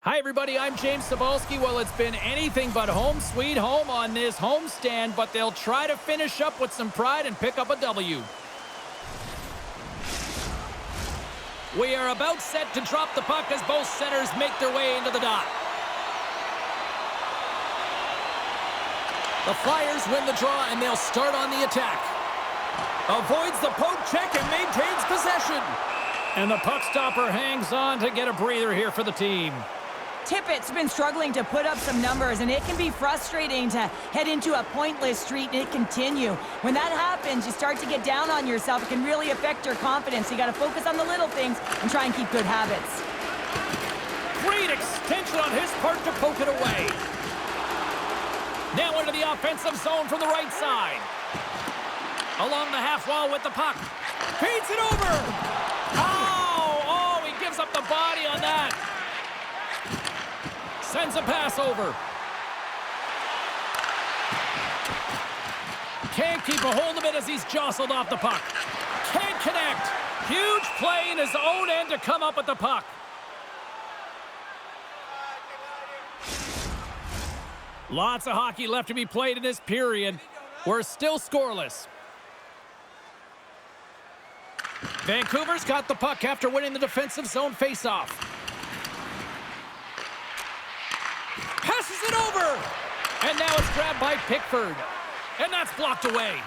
Hi, everybody. I'm James Cebulski. Well, it's been anything but home sweet home on this homestand, but they'll try to finish up with some pride and pick up a W. We are about set to drop the puck as both centers make their way into the dot. The Flyers win the draw, and they'll start on the attack. Avoids the poke check and maintains possession. And the puck stopper hangs on to get a breather here for the team. Tippett's been struggling to put up some numbers, and it can be frustrating to head into a pointless streak and it continue. When that happens, you start to get down on yourself. It can really affect your confidence. You got to focus on the little things and try and keep good habits. Great extension on his part to poke it away. Now into the offensive zone from the right side. Along the half wall with the puck. Feeds it over. Oh, he gives up the body on that. Sends a pass over. Can't keep a hold of it as he's jostled off the puck. Can't connect. Huge play in his own end to come up with the puck. Lots of hockey left to be played in this period. We're still scoreless. Vancouver's got the puck after winning the defensive zone faceoff. Passes it over! And now it's grabbed by Pickford. And that's blocked away.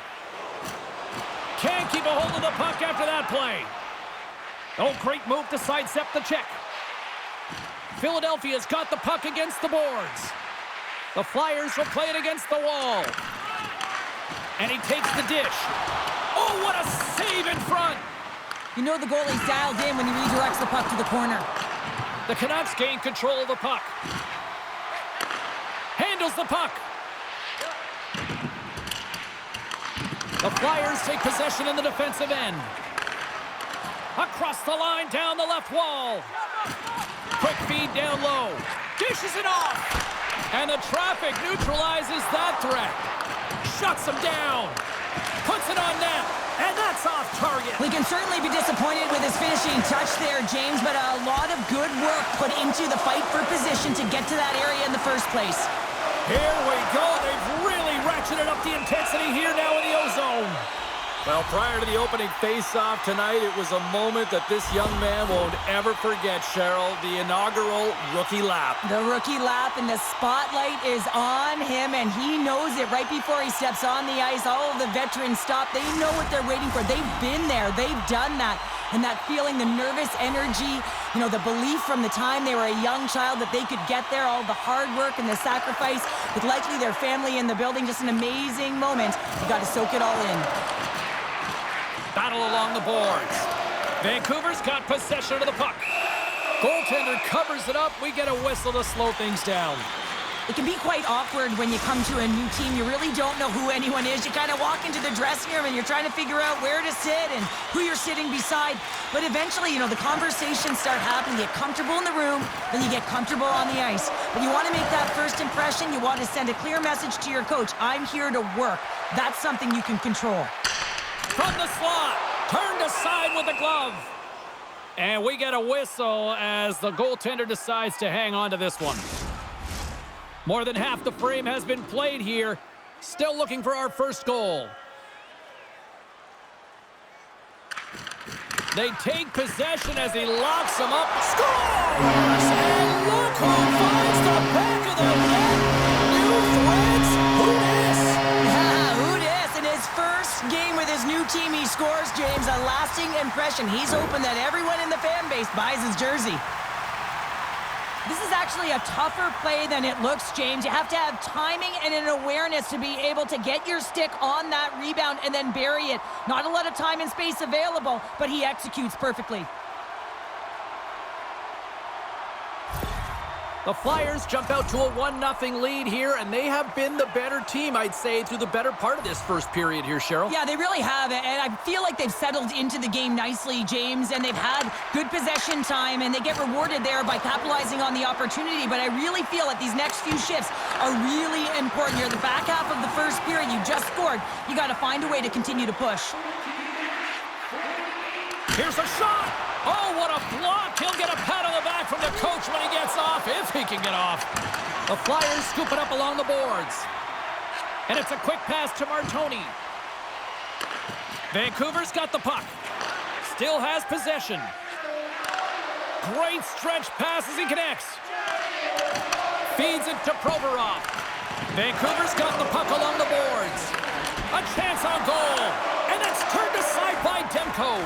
Can't keep a hold of the puck after that play. Oh, great move to sidestep the check. Philadelphia's got the puck against the boards. The Flyers will play it against the wall. And he takes the dish. Oh, what a save in front! You know the goalie's dialed in when he redirects the puck to the corner. The Canucks gain control of the puck. Handles the puck. The Flyers take possession in the defensive end. Across the line, down the left wall. Quick feed down low. Dishes it off. And the traffic neutralizes that threat. Shuts him down. Puts it on net. And that's off target. We can certainly be disappointed with his finishing touch there, James, but a lot of good work put into the fight for position to get to that area in the first place. Here we go. They've really ratcheted up the intensity here now in the O-zone. Well, prior to the opening face-off tonight, it was a moment that this young man won't ever forget, Cheryl. The inaugural rookie lap. The rookie lap, and the spotlight is on him, and he knows it right before he steps on the ice. All of the veterans stop. They know what they're waiting for. They've been there. They've done that. And that feeling, the nervous energy, you know, the belief from the time they were a young child that they could get there, all the hard work and the sacrifice with likely their family in the building. Just an amazing moment. You got to soak it all in. Battle along the boards. Vancouver's got possession of the puck. Goaltender covers it up. We get a whistle to slow things down. It can be quite awkward when you come to a new team. You really don't know who anyone is. You kind of walk into the dressing room and you're trying to figure out where to sit and who you're sitting beside. But eventually, you know, the conversations start happening. You get comfortable in the room, then you get comfortable on the ice. But you want to make that first impression. You want to send a clear message to your coach. I'm here to work. That's something you can control. From the slot, turned aside with the glove. And we get a whistle as the goaltender decides to hang on to this one. More than half the frame has been played here. Still looking for our first goal. They take possession as he locks them up. Scores! And look who finds the back of the net. New threads. Who dis? Who dis? In his first game with his new team, he scores, James. A lasting impression. He's hoping that everyone in the fan base buys his jersey. This is actually a tougher play than it looks, James. You have to have timing and an awareness to be able to get your stick on that rebound and then bury it. Not a lot of time and space available, but he executes perfectly. The Flyers jump out to a 1-0 lead here, and they have been the better team, I'd say, through the better part of this first period here, Cheryl. Yeah, they really have, and I feel like they've settled into the game nicely, James, and they've had good possession time, and they get rewarded there by capitalizing on the opportunity, but I really feel that these next few shifts are really important here. The back half of the first period, you just scored. You got to find a way to continue to push. Here's a shot! Oh, what a block! He'll get a pat on the back from the the coach when he gets off, if he can get off. The Flyers scoop it up along the boards. And it's a quick pass to Martoni. Vancouver's got the puck. Still has possession. Great stretch pass as he connects. Feeds it to Provorov. Vancouver's got the puck along the boards. A chance on goal. And that's turned aside by Demko.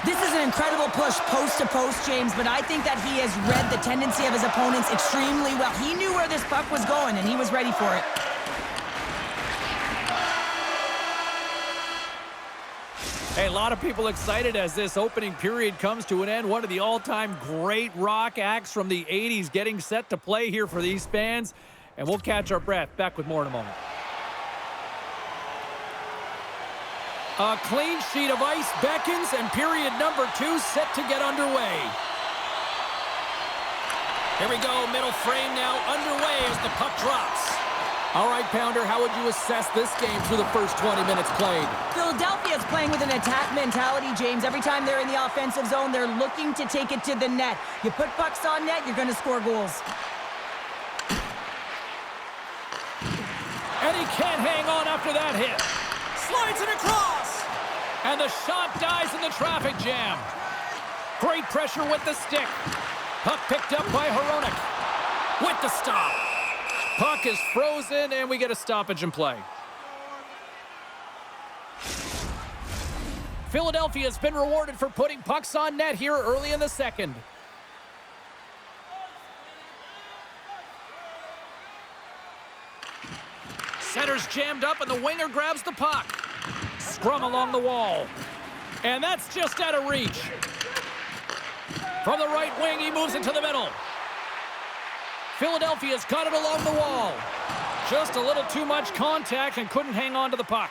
This is an incredible push post to post, James, but I think that he has read the tendency of his opponents extremely well. He knew where this puck was going, and he was ready for it. Hey, a lot of people excited as this opening period comes to an end. One of the all-time great rock acts from the 80s getting set to play here for these fans. And we'll catch our breath. Back with more in a moment. A clean sheet of ice beckons, and period number 2 set to get underway. Here we go, middle frame now underway as the puck drops. All right, Pounder, how would you assess this game through the first 20 minutes played? Philadelphia's playing with an attack mentality, James. Every time they're in the offensive zone, they're looking to take it to the net. You put pucks on net, you're going to score goals. And he can't hang on after that hit. Slides it across. And the shot dies in the traffic jam. Great pressure with the stick. Puck picked up by Hronek. With the stop. Puck is frozen, and we get a stoppage in play. Philadelphia has been rewarded for putting pucks on net here early in the second. Center's jammed up, and the winger grabs the puck. Scrum along the wall. And that's just out of reach. From the right wing, he moves it to the middle. Philadelphia's got it along the wall. Just a little too much contact and couldn't hang on to the puck.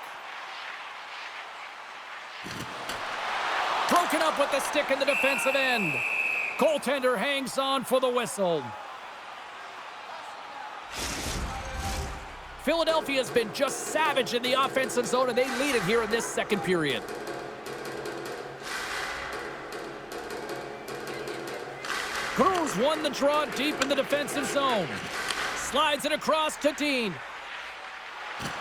Broken up with the stick in the defensive end. Goaltender hangs on for the whistle. Philadelphia's been just savage in the offensive zone, and they lead it here in this second period. Cruz won the draw deep in the defensive zone. Slides it across to Dean.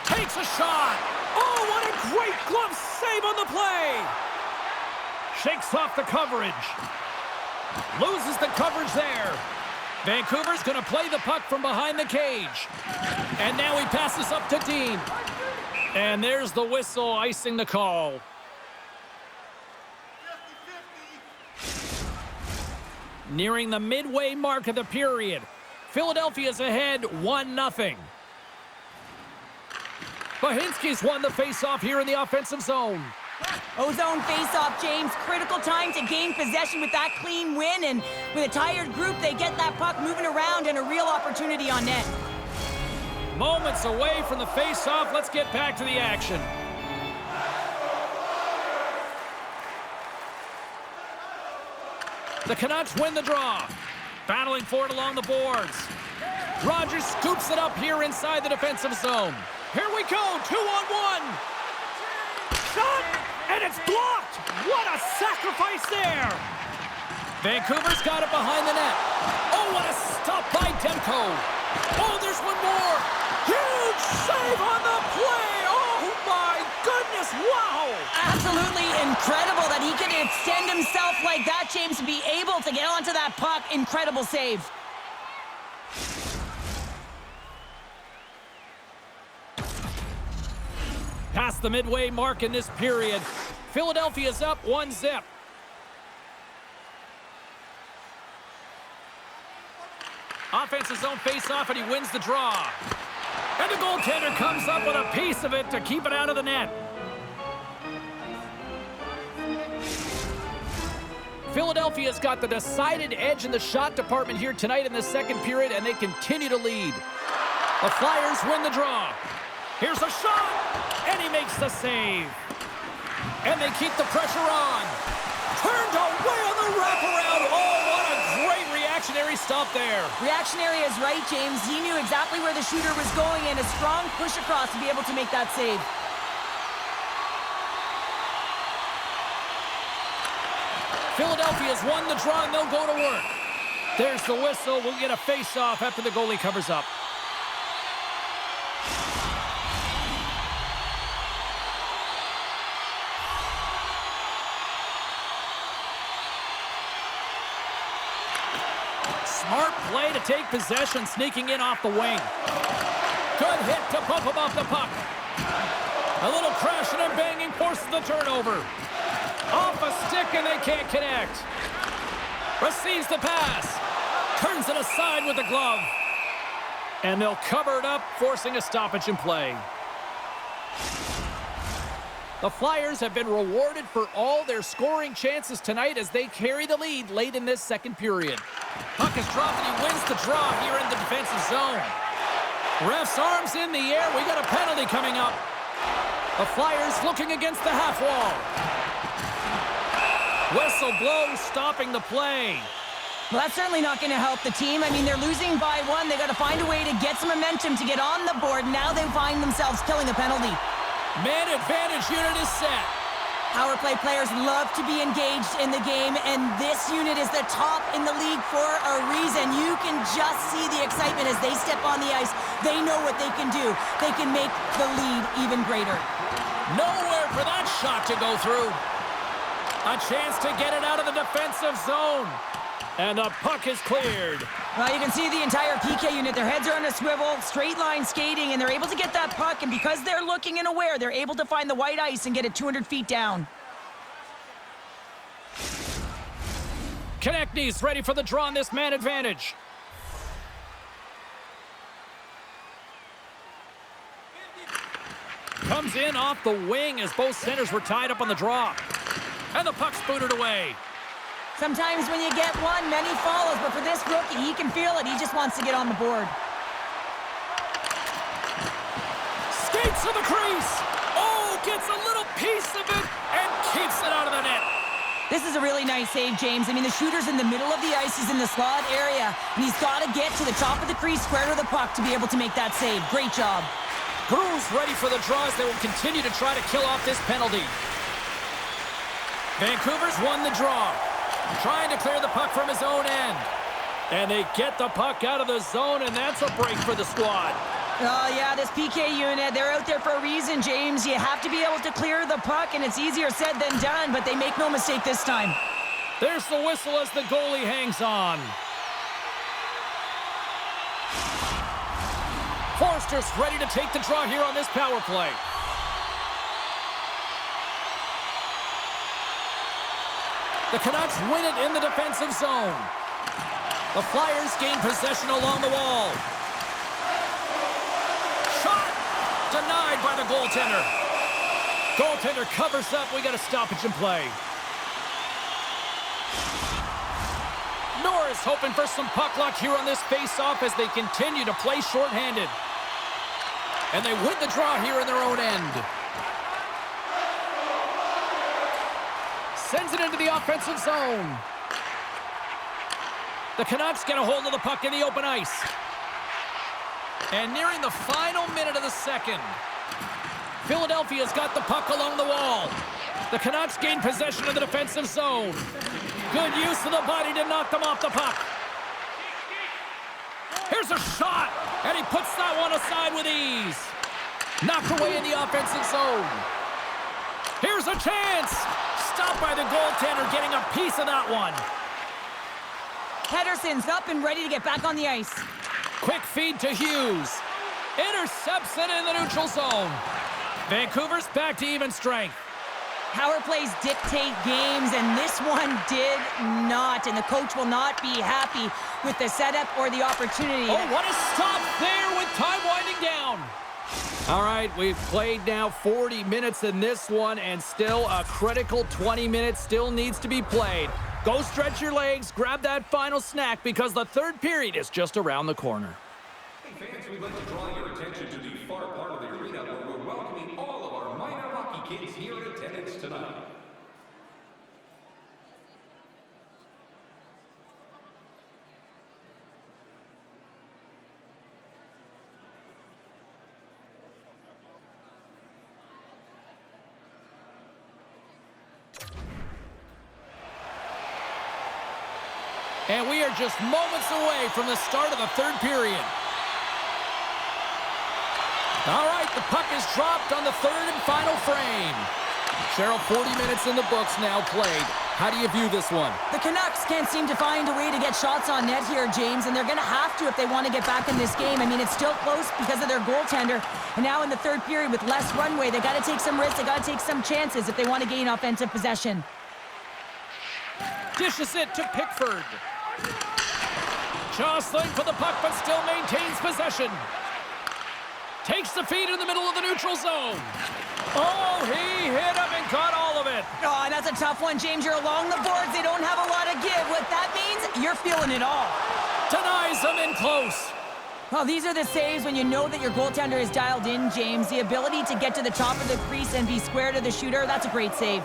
Takes a shot. Oh, what a great glove save on the play. Shakes off the coverage. Loses the coverage there. Vancouver's going to play the puck from behind the cage. And now he passes up to Dean. And there's the whistle icing the call. Nearing the midway mark of the period. Philadelphia's ahead 1-0. Bahinski's won the faceoff here in the offensive zone. O-zone faceoff, James. Critical time to gain possession with that clean win. And with a tired group, they get that puck moving around and a real opportunity on net. Moments away from the faceoff. Let's get back to the action. The Canucks win the draw. Battling for it along the boards. Rogers scoops it up here inside the defensive zone. Here we go, 2-on-1. Shot, and it's blocked. What a sacrifice there. Vancouver's got it behind the net. Oh, what a stop by Demko. Oh, there's one more. Huge save on the play. Oh, my goodness, wow. Absolutely incredible that he can extend himself like that, James, to be able to get onto that puck. Incredible save. Past the midway mark in this period. Philadelphia's up 1-0. Offensive zone face-off, and he wins the draw. And the goaltender comes up with a piece of it to keep it out of the net. Philadelphia's got the decided edge in the shot department here tonight in the second period, and they continue to lead. The Flyers win the draw. Here's a shot, and he makes the save. And they keep the pressure on. Turned away on the wraparound. Oh, what a great reactionary stop there. Reactionary is right, James. He knew exactly where the shooter was going, and a strong push across to be able to make that save. Philadelphia's won the draw, and they'll go to work. There's the whistle. We'll get a face-off after the goalie covers up. Smart play to take possession, sneaking in off the wing. Good hit to bump him off the puck. A little crashing and banging forces the turnover. Off a stick and they can't connect. Receives the pass. Turns it aside with the glove. And they'll cover it up, forcing a stoppage in play. The Flyers have been rewarded for all their scoring chances tonight as they carry the lead late in this second period. Puck is dropped and he wins the draw here in the defensive zone. Ref's arms in the air. We got a penalty coming up. The Flyers looking against the half wall. Whistle blows, stopping the play. Well, that's certainly not going to help the team. I mean, they're losing by one. They got to find a way to get some momentum to get on the board. Now they find themselves killing a penalty. Man advantage unit is set. Power play players love to be engaged in the game, and this unit is the top in the league for a reason. You can just see the excitement as they step on the ice. They know what they can do. They can make the lead even greater. Nowhere for that shot to go through. A chance to get it out of the defensive zone. And the puck is cleared. Well, you can see the entire PK unit. Their heads are on a swivel, straight line skating, and they're able to get that puck. And because they're looking and aware, they're able to find the white ice and get it 200 feet down. Konechny's ready for the draw on this man advantage. Comes in off the wing as both centers were tied up on the draw. And the puck's booted away. Sometimes when you get one, many follows, but for this rookie, he can feel it. He just wants to get on the board. Skates to the crease. Oh, gets a little piece of it and keeps it out of the net. This is a really nice save, James. I mean, the shooter's in the middle of the ice. He's in the slot area, and he's got to get to the top of the crease, square to the puck to be able to make that save. Great job. Crew's ready for the draws. They will continue to try to kill off this penalty. Vancouver's won the draw. Trying to clear the puck from his own end. And they get the puck out of the zone, and that's a break for the squad. Oh, yeah, this PK unit, they're out there for a reason, James. You have to be able to clear the puck, and it's easier said than done, but they make no mistake this time. There's the whistle as the goalie hangs on. Forster's ready to take the draw here on this power play. The Canucks win it in the defensive zone. The Flyers gain possession along the wall. Shot! Denied by the goaltender. Goaltender covers up. We got a stoppage in play. Norris hoping for some puck luck here on this face-off as they continue to play shorthanded. And they win the draw here in their own end. Sends it into the offensive zone. The Canucks get a hold of the puck in the open ice. And nearing the final minute of the second, Philadelphia's got the puck along the wall. The Canucks gain possession of the defensive zone. Good use of the body to knock them off the puck. Here's a shot, and he puts that one aside with ease. Knocked away in the offensive zone. Here's a chance. Stopped by the goaltender, getting a piece of that one. Pedersen's up and ready to get back on the ice. Quick feed to Hughes. Intercepts it in the neutral zone. Vancouver's back to even strength. Power plays dictate games, and this one did not. And the coach will not be happy with the setup or the opportunity. Oh, what a stop there with time winding down. All right, we've played now 40 minutes in this one, and still a critical 20 minutes still needs to be played. Go stretch your legs, grab that final snack, because the third period is just around the corner. Hey fans, we'd like to draw your attention to the far part of the arena where we're welcoming all of our minor hockey kids here in attendance tonight. And we are just moments away from the start of the third period. All right, the puck is dropped on the third and final frame. Cheryl, 40 minutes in the books now played. How do you view this one? The Canucks can't seem to find a way to get shots on net here, James, and they're going to have to if they want to get back in this game. I mean, it's still close because of their goaltender. And now in the third period with less runway, they got to take some risks. They got to take some chances if they want to gain offensive possession. Dishes it to Pickford. Jostling for the puck, but still maintains possession. Takes the feed in the middle of the neutral zone. Oh, he hit him and caught all of it. Oh, and that's a tough one, James. You're along the boards. They don't have a lot of give. What that means, you're feeling it all. Denies him in close. Well, these are the saves when you know that your goaltender is dialed in, James. The ability to get to the top of the crease and be square to the shooter, that's a great save.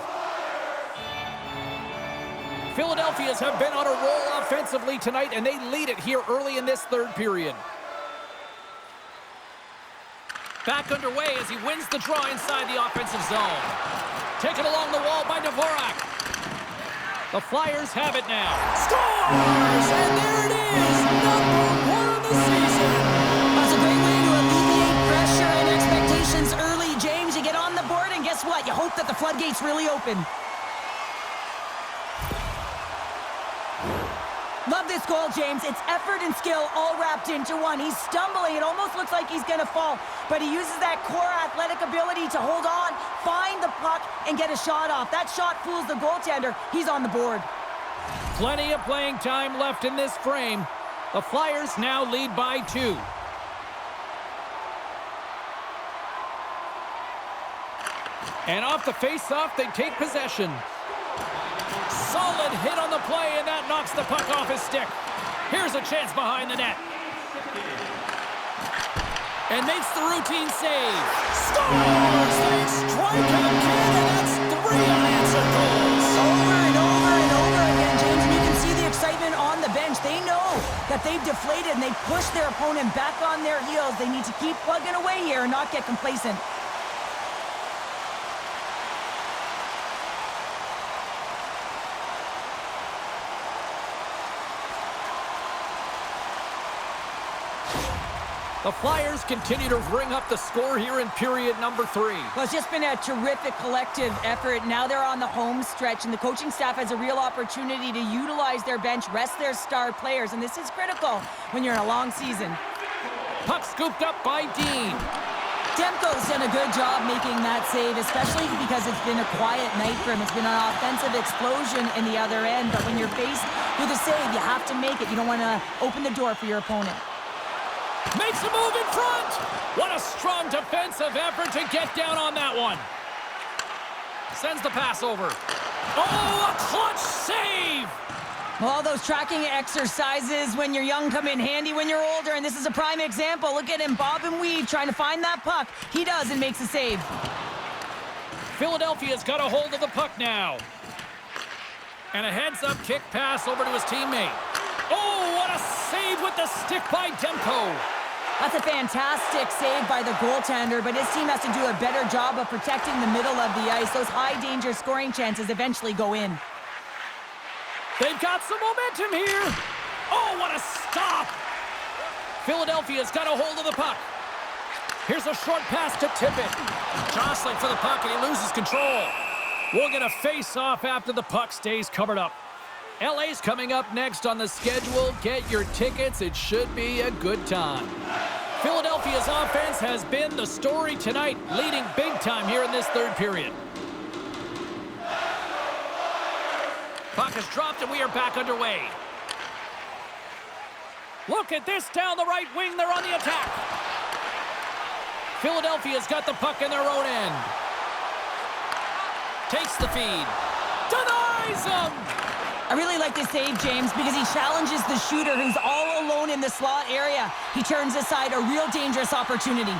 Philadelphians have been on a roll offensively tonight, and they lead it here early in this third period. Back underway as he wins the draw inside the offensive zone. Taken along the wall by Dvorak. The Flyers have it now. Scores! And there it is! #1 of the season! That's a great way to alleviate pressure and expectations early, James. You get on the board, and guess what? You hope that the floodgates really open. Love this goal, James. It's effort and skill all wrapped into one. He's stumbling. It almost looks like he's going to fall, but he uses that core athletic ability to hold on, find the puck, and get a shot off. That shot fools the goaltender. He's on the board. Plenty of playing time left in this frame. The Flyers now lead by 2. And off the face-off, they take possession. Solid hit on the play, and that knocks the puck off his stick. Here's a chance behind the net. And makes the routine save. Scores! They strike him again, and that's 3 unanswered goals. Over and over and over again, James, and you can see the excitement on the bench. They know that they've deflated, and they push their opponent back on their heels. They need to keep plugging away here and not get complacent. The Flyers continue to ring up the score here in period number 3. Well, it's just been a terrific collective effort. Now they're on the home stretch, and the coaching staff has a real opportunity to utilize their bench, rest their star players, and this is critical when you're in a long season. Puck scooped up by Dean. Demko's done a good job making that save, especially because it's been a quiet night for him. It's been an offensive explosion in the other end, but when you're faced with a save, you have to make it. You don't want to open the door for your opponent. Makes a move in front. What a strong defensive effort to get down on that one. Sends the pass over. Oh, a clutch save. All those tracking exercises when you're young come in handy when you're older, and this is a prime example. Look at him bob and weave trying to find that puck. He does and makes a save. Philadelphia's got a hold of the puck now. And a heads-up kick pass over to his teammate. Oh, what a save with the stick by Demko. That's a fantastic save by the goaltender, but his team has to do a better job of protecting the middle of the ice. Those high-danger scoring chances eventually go in. They've got some momentum here. Oh, what a stop. Philadelphia's got a hold of the puck. Here's a short pass to Tippett. Jostling for the puck, and he loses control. We'll get a face-off after the puck stays covered up. LA's coming up next on the schedule. Get your tickets. It should be a good time. Philadelphia's offense has been the story tonight, leading big time here in this third period. Puck is dropped, and we are back underway. Look at this down the right wing. They're on the attack. Philadelphia's got the puck in their own end. Takes the feed. Denies him! I really like this save, James, because he challenges the shooter who's all alone in the slot area. He turns aside a real dangerous opportunity.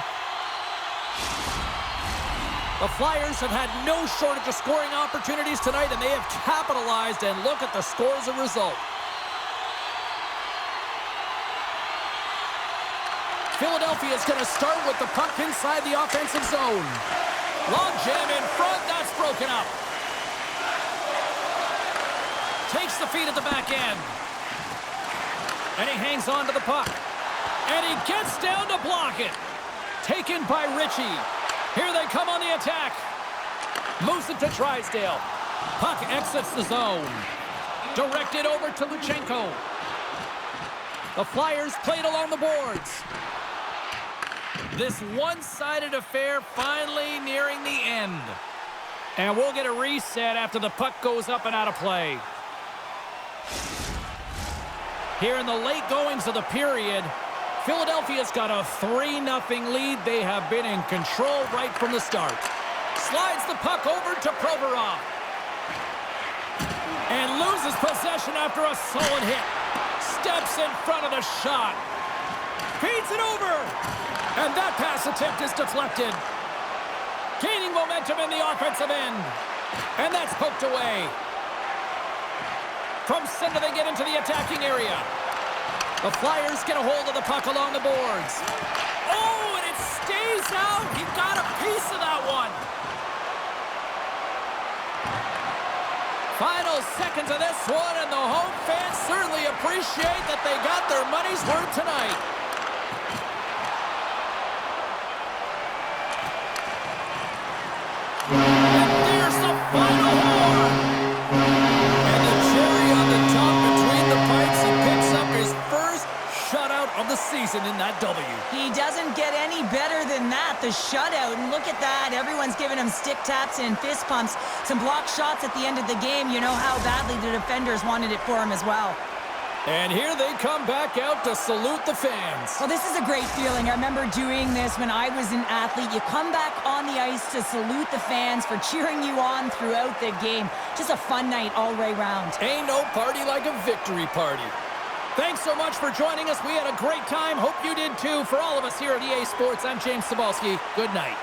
The Flyers have had no shortage of scoring opportunities tonight, and they have capitalized, and look at the score as a result. Philadelphia's going to start with the puck inside the offensive zone. Long jam in front, that's broken up. Takes the feed at the back end. And he hangs on to the puck. And he gets down to block it. Taken by Ritchie. Here they come on the attack. Moves it to Drysdale. Puck exits the zone. Directed over to Luchenko. The Flyers played along the boards. This one-sided affair finally nearing the end. And we'll get a reset after the puck goes up and out of play. Here in the late goings of the period, Philadelphia's got a 3-0 lead. They have been in control right from the start. Slides the puck over to Provorov. And loses possession after a solid hit. Steps in front of the shot. Feeds it over. And that pass attempt is deflected. Gaining momentum in the offensive end. And that's poked away. From center they get into the attacking area. The Flyers get a hold of the puck along the boards. Oh, and it stays out. He got a piece of that one. Final seconds of this one, and the home fans certainly appreciate that they got their money's worth tonight. And there's the final horn. And the cherry on the top between the pipes, he picks up his first shutout of the season in that W. He doesn't get any better than that, the shutout. And look at that. Everyone's giving him stick taps and fist pumps. Some blocked shots at the end of the game. You know how badly the defenders wanted it for him as well. And here they come back out to salute the fans. Well, this is a great feeling. I remember doing this when I was an athlete. You come back on the ice to salute the fans for cheering you on throughout the game. Just a fun night all the way round. Ain't no party like a victory party. Thanks so much for joining us. We had a great time. Hope you did too. For all of us here at EA Sports, I'm James Cebulski. Good night.